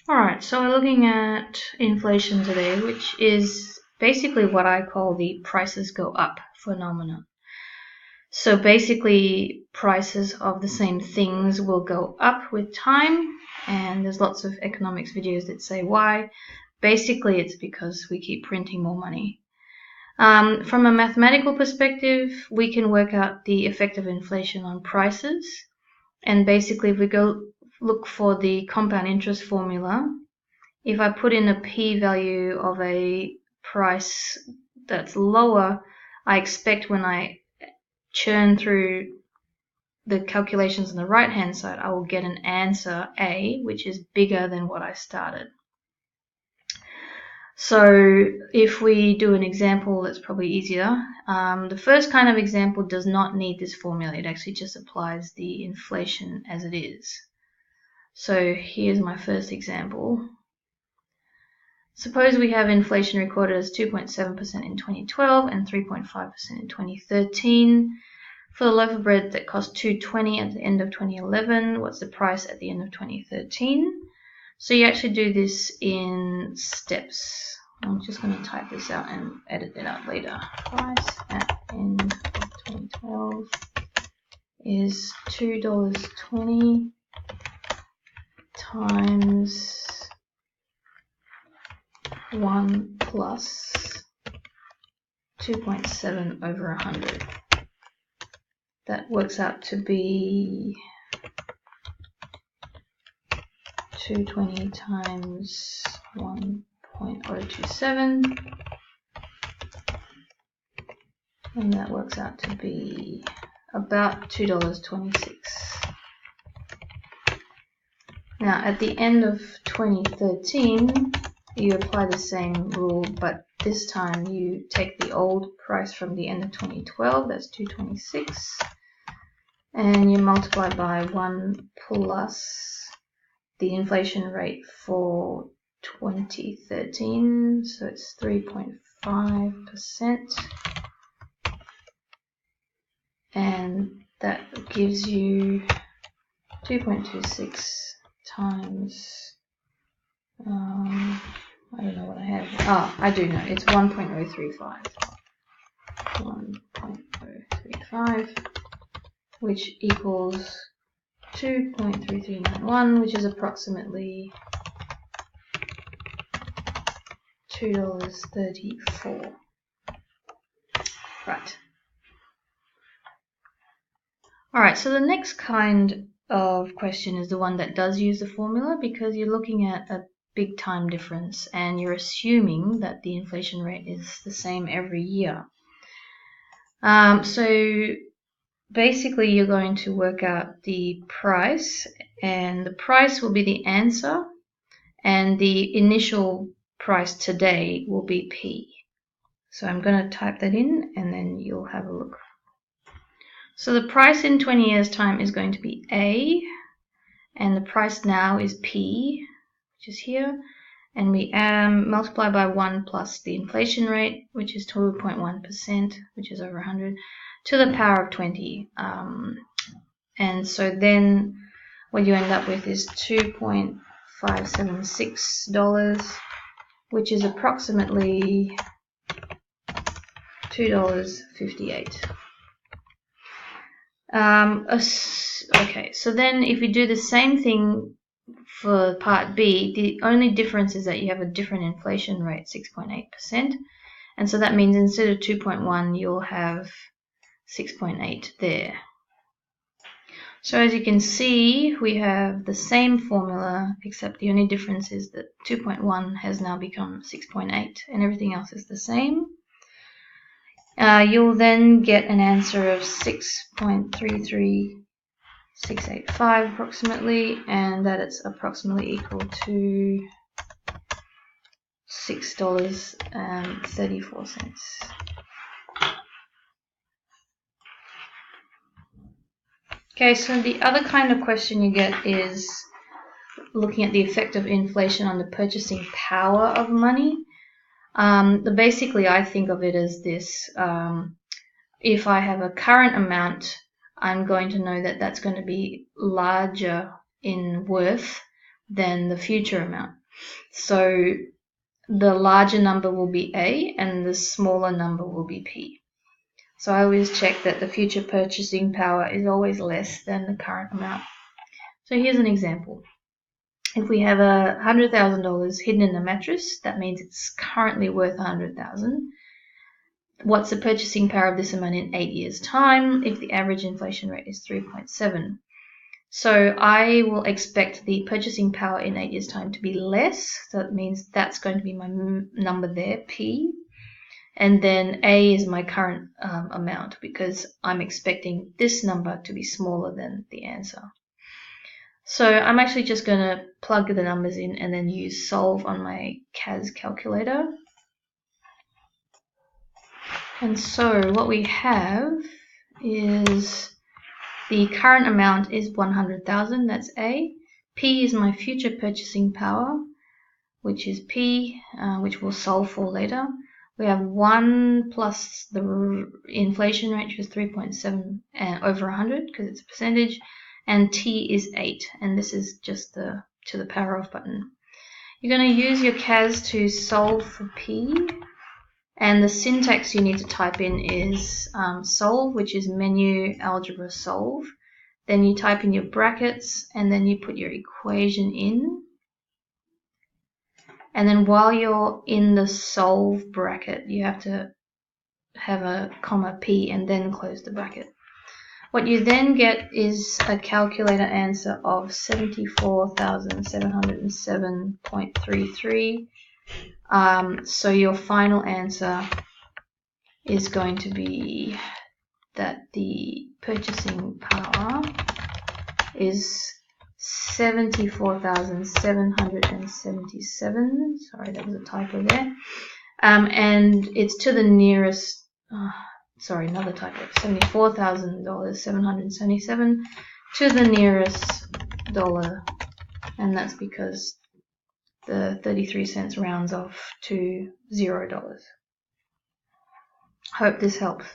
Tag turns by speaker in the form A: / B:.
A: Alright, so we're looking at inflation today, which is basically what I call the prices go up phenomenon. So basically, prices of the same things will go up with time, and there's lots of economics videos that say why. Basically, it's because we keep printing more money. From a mathematical perspective, we can work out the effect of inflation on prices. And basically, if we go look for the compound interest formula, if I put in a p-value of a price that's lower, I expect when I churn through the calculations on the right-hand side, I will get an answer A, which is bigger than what I started. So if we do an example that's probably easier, the first kind of example does not need this formula. It actually just applies the inflation as it is. So here's my first example. Suppose we have inflation recorded as 2.7% in 2012 and 3.5% in 2013. For the loaf of bread that cost $2.20 at the end of 2011, what's the price at the end of 2013? So you actually do this in steps. I'm just going to type this out and edit it out later. Price at end of 2012 is $2.20 times 1 plus 2.7 over 100. That works out to be 220 times 1.027, and that works out to be about $2.26. Now at the end of 2013, you apply the same rule, but this time you take the old price from the end of 2012, that's $2.26, and you multiply by 1 plus the inflation rate for 2013, so it's 3.5%, and that gives you 2.26 times, I don't know what I have. I do know, it's 1.035. 1.035, which equals 2.3391, which is approximately $2.34. Right. Alright, so the next kind of question is the one that does use the formula, because you're looking at a big time difference and you're assuming that the inflation rate is the same every year. So basically you're going to work out the price, and the price will be the answer, and the initial price today will be P. So I'm going to type that in and then you'll have a look. So the price in 20 years time is going to be A, and the price now is P, which is here, and we multiply by 1 plus the inflation rate, which is 2.1%, which is over 100, to the power of 20. And so then what you end up with is $2.576, which is approximately $2.58. Okay, so then if you do the same thing for part B, the only difference is that you have a different inflation rate, 6.8%, and so that means instead of 2.1 you'll have 6.8 there. So as you can see, we have the same formula, except the only difference is that 2.1 has now become 6.8 and everything else is the same. You'll then get an answer of 6.33685 approximately, and that it's approximately equal to $6.34. Okay, so the other kind of question you get is looking at the effect of inflation on the purchasing power of money. Basically, I think of it as this. If I have a current amount, I'm going to know that that's going to be larger in worth than the future amount. So the larger number will be A and the smaller number will be P. So I always check that the future purchasing power is always less than the current amount. So here's an example. If we have $100,000 hidden in the mattress, that means it's currently worth $100,000. What's the purchasing power of this amount in 8 years' time if the average inflation rate is 3.7? So I will expect the purchasing power in 8 years' time to be less. So that means that's going to be my number there, P. And then A is my current amount because I'm expecting this number to be smaller than the answer. So I'm actually just going to plug the numbers in and then use solve on my CAS calculator. And so what we have is the current amount is 100,000, that's A. P is my future purchasing power, which is P, which we'll solve for later. We have 1 plus the inflation rate, which is 3.7 over 100 because it's a percentage, and T is 8, and this is just the to the power of button. You're going to use your CAS to solve for P, and the syntax you need to type in is solve, which is menu algebra solve. Then you type in your brackets, and then you put your equation in. And then while you're in the solve bracket, you have to have a comma P and then close the bracket. What you then get is a calculator answer of 74,707.33. So your final answer is going to be that the purchasing power is 74,777. Sorry, that was a typo there. And it's to the nearest, sorry, another typo, $74,777 to the nearest dollar. And that's because the 33 cents rounds off to $0. Hope this helps.